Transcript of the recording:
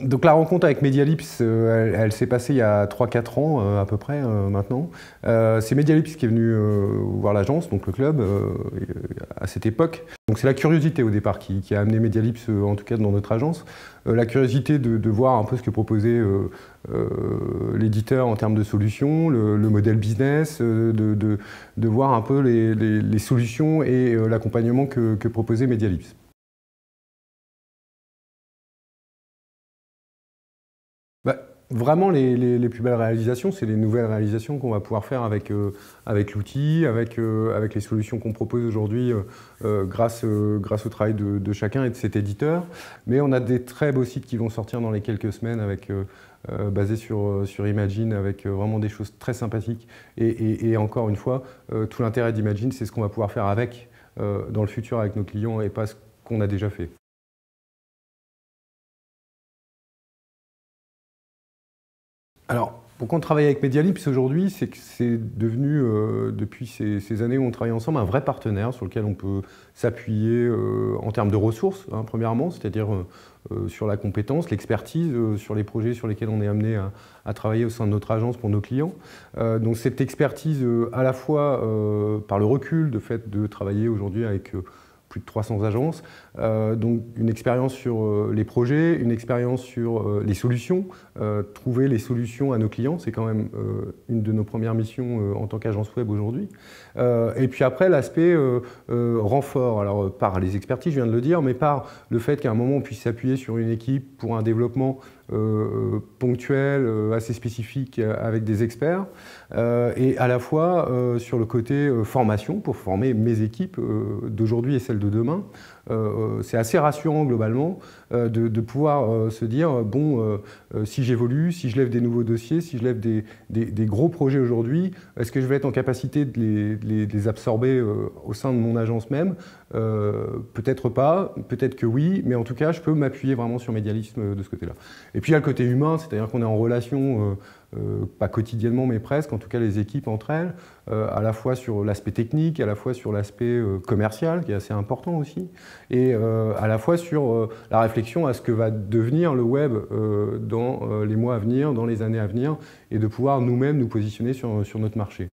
Donc la rencontre avec Medialips, elle s'est passée il y a 3-4 ans à peu près maintenant. C'est Medialips qui est venu voir l'agence, donc le club, à cette époque. Donc c'est la curiosité au départ qui a amené Medialips, en tout cas dans notre agence. La curiosité de voir un peu ce que proposait l'éditeur en termes de solutions, le modèle business, de voir un peu les solutions et l'accompagnement que proposait Medialips. Bah, vraiment, les plus belles réalisations, c'est les nouvelles réalisations qu'on va pouvoir faire avec l'outil, avec les solutions qu'on propose aujourd'hui grâce au travail de chacun et de cet éditeur. Mais on a des très beaux sites qui vont sortir dans les quelques semaines basés sur Imagine, avec vraiment des choses très sympathiques. Et encore une fois, tout l'intérêt d'Imagine, c'est ce qu'on va pouvoir faire dans le futur avec nos clients et pas ce qu'on a déjà fait. Alors, pourquoi on travaille avec Medialips aujourd'hui, c'est que c'est devenu, depuis ces années où on travaille ensemble, un vrai partenaire sur lequel on peut s'appuyer en termes de ressources, hein, premièrement, c'est-à-dire sur la compétence, l'expertise, sur les projets sur lesquels on est amené à travailler au sein de notre agence pour nos clients. Donc cette expertise, à la fois par le recul de fait de travailler aujourd'hui avec plus de 300 agences, donc une expérience sur les projets, une expérience sur les solutions, trouver les solutions à nos clients, c'est quand même une de nos premières missions en tant qu'agence web aujourd'hui. Et puis après, l'aspect renfort, alors par les expertises, je viens de le dire, mais par le fait qu'à un moment on puisse s'appuyer sur une équipe pour un développement ponctuel, assez spécifique avec des experts, et à la fois sur le côté formation pour former mes équipes d'aujourd'hui et celles de demain. C'est assez rassurant globalement de pouvoir se dire bon, si j'évolue, si je lève des nouveaux dossiers, si je lève des gros projets aujourd'hui, est-ce que je vais être en capacité de les absorber au sein de mon agence même? Peut-être pas, peut-être que oui, mais en tout cas je peux m'appuyer vraiment sur Medialisme de ce côté-là. Et puis il y a le côté humain, c'est-à-dire qu'on est en relation pas quotidiennement mais presque, en tout cas les équipes entre elles, à la fois sur l'aspect technique, à la fois sur l'aspect commercial qui est assez important aussi, et à la fois sur la réflexion à ce que va devenir le web dans les mois à venir, dans les années à venir, et de pouvoir nous-mêmes nous positionner sur notre marché.